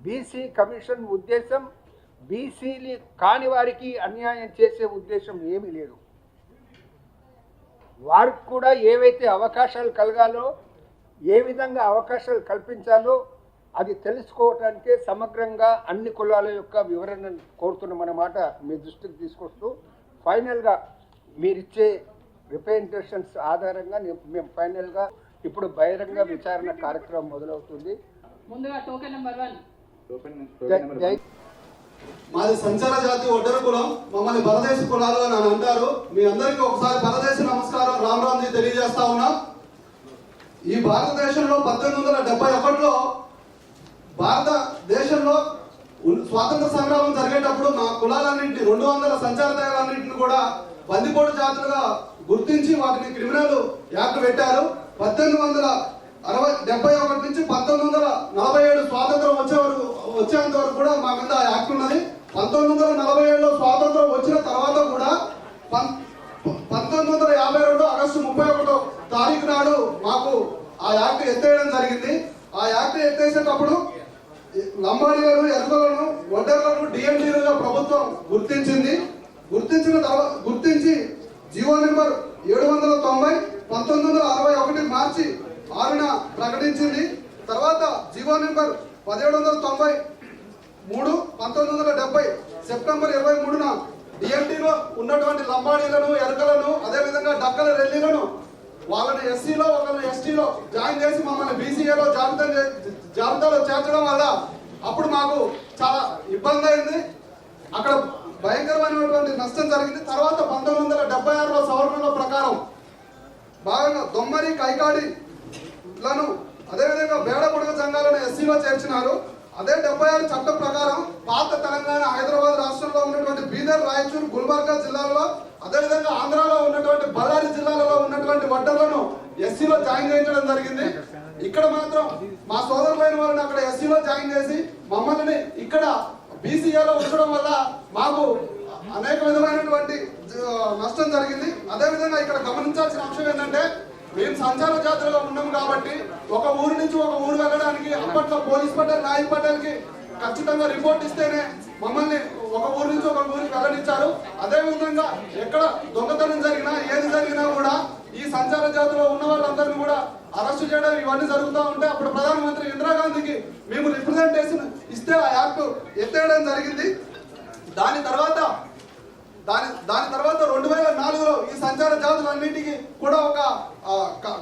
BC commission ఉద్దేశం బీసీలు కాని వారికి అన్యాయం చేసే ఉద్దేశం ఏమీ లేదు. వారికి కూడా ఏవైతే అవకాశాలు కలగాలో, ఏ విధంగా అవకాశాలు కల్పించాలో అది తెలుసుకోవటానికే సమగ్రంగా అన్ని కులాల యొక్క వివరణ కోరుతున్నమాట మీ దృష్టికి తీసుకొస్తూ ఫైనల్గా మీరిచ్చే రిప్రజెంటేషన్స్ ఆధారంగా మేము ఫైనల్గా ఇప్పుడు బహిరంగ విచారణ కార్యక్రమం మొదలవుతుంది. ముందుగా టోకెన్ నెంబర్ 1 మాది సంచార జాతి ఒడ్డర కులం, మమ్మల్ని పరదేశ కులాలు అని అంటారు. మీ అందరికీ ఒకసారి పరదేశ నమస్కారం రామరామ్జీ తెలియజేస్తా ఉన్నా. ఈ భారతదేశంలో 1871లో భారతదేశంలో స్వాతంత్ర సంగ్రామం జరిగేటప్పుడు మా కులాలన్నింటినీ 200 సంచార తెగలన్నింటిని కూడా బందిపోటు జాతులుగా గుర్తించి వాటిని క్రిమినల్ యాక్ట్ పెట్టారు. 1871 నుంచి 1947 స్వాతంత్రం వచ్చేంత వరకు కూడా మా మీద యాక్ట్ ఉన్నది. 1947లో స్వాతంత్రం వచ్చిన తర్వాత కూడా 1952 ఆగస్టు 31 తారీఖు నాడు మాకు ఆ యాక్ట్ ఎత్తేయడం జరిగింది. ఆ యాక్ట్ ఎత్తేసేటప్పుడు లంబాడీలను, ఎరుకలను, ఒడ్డర్లను డిఎన్టీలుగా ప్రభుత్వం గుర్తించి జీవో నెంబర్ 790 1961 మార్చి 6న ప్రకటించింది. తర్వాత జీవో నెంబర్ 1793 1970 సెప్టెంబర్ 23న డిఎన్టీలో ఉన్నటువంటి లంబాడీలను, ఎరుకలను, అదేవిధంగా డక్కల రెల్లీలను వాళ్ళని ఎస్సీలో ఒకరిని ఎస్టీలో జాయిన్ చేసి మమ్మల్ని బీసీఏలో జాబితాలో చేర్చడం వల్ల అప్పుడు మాకు చాలా ఇబ్బంది అయింది. అక్కడ భయంకరమైనటువంటి నష్టం జరిగింది. తర్వాత 1976లో సవరణల ప్రకారం భాగంగా దొమ్మరి, కైకాడిలను, అదేవిధంగా బేడబుడగ సంఘాలను ఎస్సీలో చేర్చినారు. అదే 76 చట్టం ప్రకారం పాత తెలంగాణ, హైదరాబాద్ రాష్ట్రంలో ఉన్నటువంటి బీదర్, రాయచూర్, గుల్బర్గా జిల్లాలలో, అదేవిధంగా ఆంధ్రాలో ఉన్నటువంటి బళ్ళారి జిల్లాలలో ఉన్నటువంటి వడ్డర్లను ఎస్సీలో జాయిన్ చేయించడం జరిగింది. ఇక్కడ మాత్రం మా సోదరులైన వాళ్ళని అక్కడ ఎస్సీలో జాయిన్ చేసి మమ్మల్ని ఇక్కడ బీసీఏలో ఉంచడం వల్ల మాకు అనేక విధమైనటువంటి నష్టం జరిగింది. అదేవిధంగా ఇక్కడ గమనించాల్సిన అంశం ఏంటంటే, మేము సంచార జాతులుగా ఉన్నాం కాబట్టి ఒక ఊరు నుంచి ఒక ఊరు వెళ్ళడానికి అప్పట్లో పోలీస్ పటేల్, నాయక్ పటేల్కి ఖచ్చితంగా రిపోర్ట్ ఇస్తేనే మమ్మల్ని ఒక ఊరు నుంచి ఒక ఊరికి వెళ్ళనిచ్చారు. అదేవిధంగా ఎక్కడ దొంగతనం జరిగినా, ఏది జరిగినా కూడా ఈ సంచార జాతిలో ఉన్న వాళ్ళందరినీ కూడా అరెస్టు చేయడం ఇవన్నీ జరుగుతూ ఉంటే అప్పుడు ప్రధానమంత్రి ఇందిరాగాంధీకి మేము రిప్రజెంటేషన్ ఇస్తే ఆ యాక్ట్ ఎత్తేయడం జరిగింది. దాని తర్వాత 2004లో ఈ సంచార జాతులన్నింటికి కూడా ఒక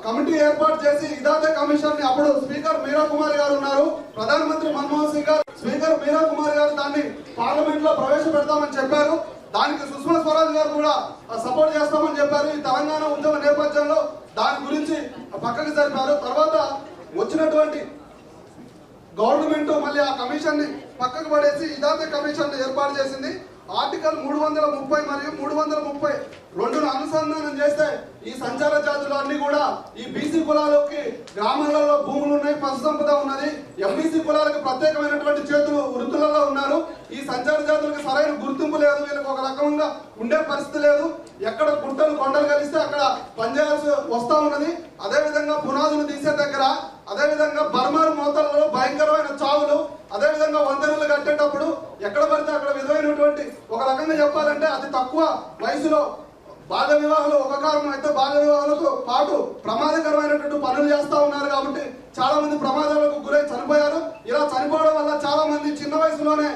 కమిటీ ఏర్పాటు చేసి ఇదాతే కమిషన్ ని అప్పుడు స్పీకర్ మీరా కుమార్ గారు ఉన్నారు, ప్రధానమంత్రి మన్మోహన్ సింగ్ గారు, స్పీకర్ మీరా కుమార్ గారు దాన్ని పార్లమెంట్ లో ప్రవేశపెడతామని చెప్పారు. దానికి సుష్మా స్వరాజ్ గారు కూడా సపోర్ట్ చేస్తామని చెప్పారు. ఈ తెలంగాణ ఉద్యమ నేపథ్యంలో దాని గురించి పక్కకి జరిపారు. తర్వాత వచ్చినటువంటి గవర్నమెంట్ మళ్ళీ ఆ కమిషన్ ని పక్కకు పడేసి ఇదాతే కమిషన్ ఏర్పాటు చేసింది. ఆర్టికల్ 330 మరియు 332 అనుసంధానం చేస్తే ఈ సంచార జాతులు అన్ని కూడా ఈ బీసీ కులాలకి గ్రామాలలో భూములు ఉన్నాయి, పశు సంపద ఉన్నది. ఎంబీసీ కులాలకు ప్రత్యేకమైనటువంటి చేతులు వృత్తులలో ఉన్నారు. ఈ సంచార జాతులకు సరైన గుర్తింపు లేదు, వీళ్ళకి ఒక రకంగా ఉండే పరిస్థితి లేదు. ఎక్కడ గుట్టలు కొండలు కలిస్తే అక్కడ పనిచేయాల్సి వస్తా ఉన్నది. అదేవిధంగా పునాదులు తీసే దగ్గర, అదేవిధంగా బర్మారు మోతలలో భయంకరమైన చావులు, అదేవిధంగా వంతెనలు కట్టేటప్పుడు ఎక్కడ పడితే అక్కడ విధమైనటువంటి ఒక రకంగా చెప్పాలంటే అతి తక్కువ వయసులో బాల్య వివాహాలు ఒక కారణం అయితే బాల్య వివాహాలతో పాటు ప్రమాదకరమైనటువంటి పనులు చేస్తూ ఉన్నారు. కాబట్టి చాలా మంది ప్రమాదాలకు గురై చనిపోయారు. ఇలా చనిపోవడం వల్ల చాలా మంది చిన్న వయసులోనే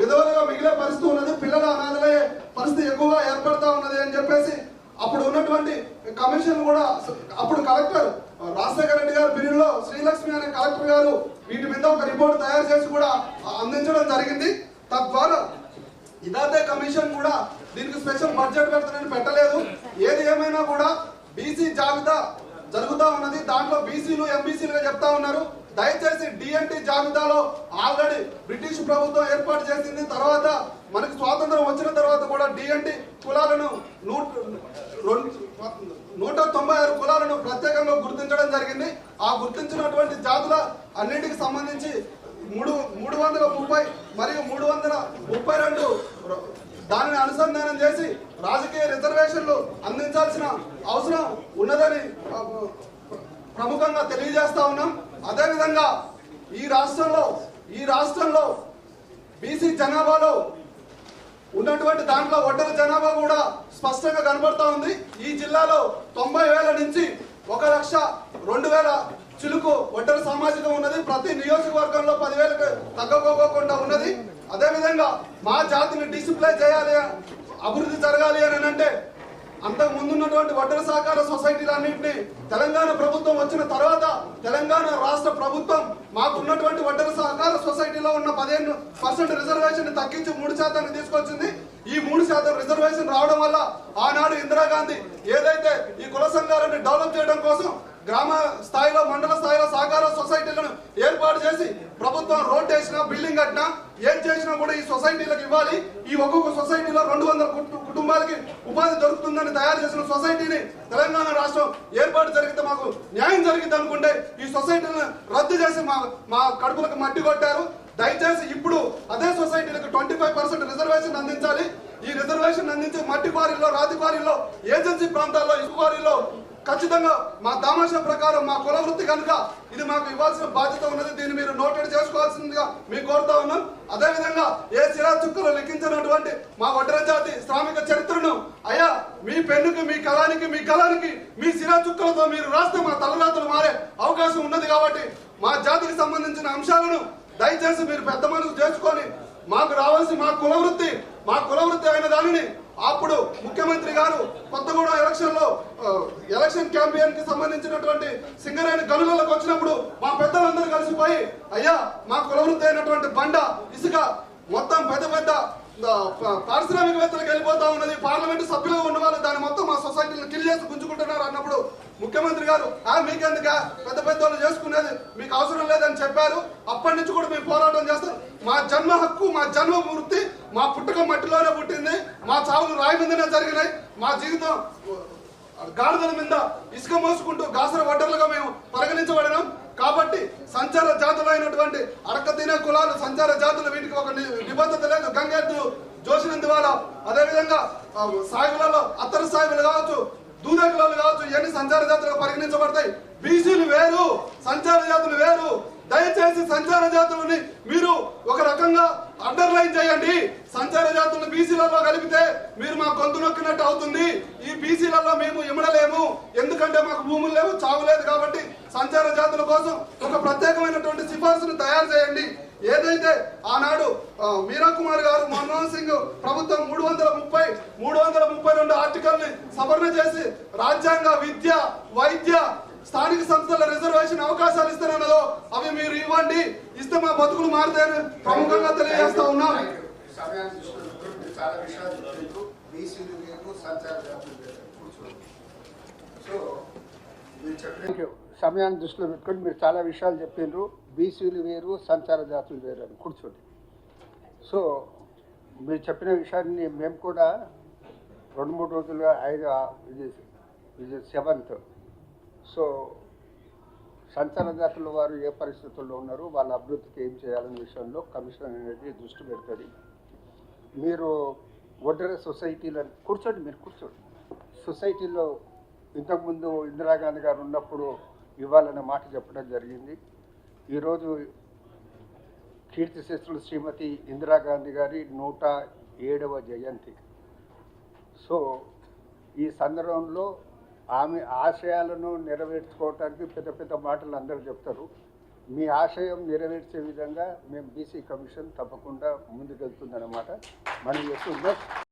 విధవలుగా మిగిలే పరిస్థితి ఉన్నది. పిల్లల అనాథలయ్యే పరిస్థితి ఎక్కువగా ఏర్పడతా ఉన్నది అని చెప్పేసి అప్పుడు ఉన్నటువంటి కమిషన్ కూడా అప్పుడు కలెక్టర్ రాజశేఖర రెడ్డి గారు బిల్లులో శ్రీలక్ష్మి అనే కలెక్టర్ గారు వీటి మీద ఒక రిపోర్ట్ తయారు చేసి కూడా అందించడం జరిగింది. తద్వారా ఇదాతే కమిషన్ కూడా దీనికి స్పెషల్ బడ్జెట్ పెడతానని పెట్టలేదు. ఏది ఏమైనా కూడా బీసీ జాబితా జరుగుతూ ఉన్నది. దాంట్లో బీసీలు, ఎంబీసీలుగా చెప్తా ఉన్నారు. దయచేసి డిఎన్టీ జాబితాలో ఆల్రెడీ బ్రిటిష్ ప్రభుత్వం ఏర్పాటు చేసింది. తర్వాత మనకి స్వాతంత్రం వచ్చిన తర్వాత కూడా డిఎన్టీ కులాలను 196 కులాలను ప్రత్యేకంగా గుర్తించడం జరిగింది. ఆ గుర్తించినటువంటి జాతుల అన్నింటికి సంబంధించి 330 మరియు 332 దానిని అనుసంధానం చేసి రాజకీయ రిజర్వేషన్లు అందించాల్సిన అవసరం ఉన్నదని ప్రముఖంగా తెలియజేస్తా ఉన్నాం. అదేవిధంగా ఈ రాష్ట్రంలో బీసీ జనాభాలో ఉన్నటువంటి దాంట్లో ఒడ్డర జనాభా కూడా స్పష్టంగా కనబడతా ఉంది. ఈ జిల్లాలో 90,000 నుంచి 1,02,000 చిలుకు ఒడ్డర సామాజికం ఉన్నది. ప్రతి నియోజకవర్గంలో 10,000 తగ్గకోకుండా ఉన్నది. అదేవిధంగా మా జాతిని డిసిప్లై చేయాలి, అభివృద్ధి జరగాలి అని అంటే అంతకు ముందున్నటువంటి ఒడ్డర సహకార సొసైటీలన్నింటినీ తెలంగాణ ప్రభుత్వం వచ్చిన తర్వాత తెలంగాణ రాష్ట్ర ప్రభుత్వం మాకున్నటువంటి ఒడ్డర సహకార సొసైటీలో ఉన్న 15% రిజర్వేషన్ తగ్గించి 3% తీసుకొచ్చింది. ఈ 3% రిజర్వేషన్ రావడం వల్ల ఆనాడు ఇందిరాగాంధీ ఏదైతే ఈ కుల సంఘాలను డెవలప్ చేయడం కోసం గ్రామ స్థాయిలో మండల స్థాయిలో సహకార సొసైటీలను ఏర్పాటు చేసి ప్రభుత్వం రోడ్ వేసినా బిల్డింగ్ కట్టినా ఏం చేసినా కూడా ఈ సొసైటీలకు ఇవ్వాలి. ఈ ఒక్కొక్క సొసైటీలో 200 కుటుంబాలకి ఉపాధి దొరుకుతుందని తయారు చేసిన సొసైటీని తెలంగాణ రాష్ట్రం ఏర్పాటు జరిగితే మాకు న్యాయం జరిగింది అనుకుంటే ఈ సొసైటీలను రద్దు చేసి మా కడుపులకు మట్టి కొట్టారు. దయచేసి ఇప్పుడు అదే సొసైటీలకు 25% రిజర్వేషన్ అందించాలి. ఈ రిజర్వేషన్ అందించి మట్టి క్వారీల్లో, రాతి క్వారీల్లో, ఏజెన్సీ ప్రాంతాల్లో, ఇసుక క్వారీల్లో ఖచ్చితంగా మా దామాషా ప్రకారం మా కుల వృత్తి కనుక ఇది మాకు ఇవ్వాల్సిన బాధ్యత ఉన్నది. దీన్ని మీరు నోటెడ్ చేసుకోవాల్సిందిగా మీకు కోరుతా ఉన్నాం. అదేవిధంగా ఏ సిరా చుక్కలు లెక్కించినటువంటి మా ఒడ్డర జాతి శ్రామిక చరిత్రను అయ్యా మీ పెన్నుకి, మీ కళానికి, మీ కళానికి మీ సిరా చుక్కలతో మీరు రాస్తే మా తలరాతలు మారే అవకాశం ఉన్నది. కాబట్టి మా జాతికి సంబంధించిన అంశాలను దయచేసి మీరు పెద్ద మనసు చేసుకొని మాకు రావాల్సి మా కుల వృత్తి అయిన దానిని అప్పుడు ముఖ్యమంత్రి గారు కొత్తగూడెం ఎలక్షన్ క్యాంపెయిన్ కి సంబంధించినటువంటి సింగరేణి గనులకు వచ్చినప్పుడు మా పెద్దలందరూ కలిసిపోయి అయ్యా మా కులవృత్తి అయినటువంటి బండ, ఇసుక మొత్తం పెద్ద పారిశ్రామికవేత్తలకు వెళ్ళిపోతా ఉన్నది. పార్లమెంటు సభ్యులుగా ఉన్న వాళ్ళు దాన్ని మొత్తం మా సొసైటీలను కిల్ చేసి గుంజుకుంటున్నారు అన్నప్పుడు ముఖ్యమంత్రి గారు మీకెందుక పెద్ద వాళ్ళు చేసుకునేది, మీకు అవసరం లేదని చెప్పారు. అప్పటి నుంచి కూడా మేము పోరాటం చేస్తాం. మా జన్మ హక్కు, మా జన్మ వృత్తి, మా పుట్టుక మట్టిలోనే పుట్టింది. మా చావులు రాయి మీదనే జరిగినాయి. మా జీవితం గాడిదల మీద ఇసుక మోసుకుంటూ గాసర వడ్డర్లుగా మేము పరిగణించబడినాం. కాబట్టి సంచార జాతులైనటువంటి అడకతినే కులాలు, సంచార జాతులు వీటికి ఒక నిబద్ధత లేదు. గంగెద్దు, జోషినందువాల, అదేవిధంగా సాగులలో అత్తర సాగులు కావచ్చు, దూదకులాలు కావచ్చు, ఇవన్నీ సంచార జాతులుగా పరిగణించబడతాయి. బీసీలు వేరు, సంచార జాతులు వేరు. దయచేసి సంచార జాతులని మీరు ఒక రకంగా అండర్లైన్ చేయండి. సంచార జాతులను బీసీలలో కలిపితే మీరు మా గొంతు నొక్కినట్టు అవుతుంది. ఈ బీసీలలో మేము ఇమడలేము, ఎందుకంటే మాకు భూములు లేవు, చావు లేదు. కాబట్టి సంచార జాతుల కోసం ఒక ప్రత్యేకమైనటువంటి సిఫార్సును తయారు చేయండి. ఏదైతే ఆనాడు మీరా కుమార్ గారు, మన్మోహన్ సింగ్ ప్రభుత్వం 332 ఆర్టికల్ ని సవరణ చేసి రాజ్యాంగ, విద్య, వైద్య, స్థానిక సంస్థల రిజర్వేషన్ అవకాశాలు ఇస్తారన్నదో అవి మీరు ఇవ్వండి. ఇస్తే మా బతుకులు మారుతాయని ప్రముఖంగా తెలియజేస్తా ఉన్నాం. సమయాన్ని దృష్టిలో పెట్టుకొని మీరు చాలా విషయాలు చెప్పిండ్రు. బీసీలు వేరు, సంచార జాతులు వేరు అని కూర్చోండి. సో మీరు చెప్పిన విషయాన్ని మేము కూడా 2-3 రోజులుగా ఇది 7th. సో సంచార జాతుల వారు ఏ పరిస్థితుల్లో ఉన్నారు, వాళ్ళ అభివృద్ధికి ఏం చేయాలనే విషయంలో కమిషన్ అనేది దృష్టి పెడుతుంది. మీరు ఒడ్డర సొసైటీలను మీరు కూర్చోండి. సొసైటీలో ఇంతకుముందు ఇందిరాగాంధీ గారు ఉన్నప్పుడు ఇవ్వాలనే మాట చెప్పడం జరిగింది. ఈరోజు కీర్తిశేషులు శ్రీమతి ఇందిరాగాంధీ గారి 107వ జయంతి. సో ఈ సందర్భంలో ఆమె ఆశయాలను నెరవేర్చుకోవటానికి పెద్ద మాటలు అందరూ చెప్తారు. మీ ఆశయం నెరవేర్చే విధంగా మేము బీసీ కమిషన్ తప్పకుండా ముందుకెళ్తుందన్నమాట మనం చేస్తున్నాం.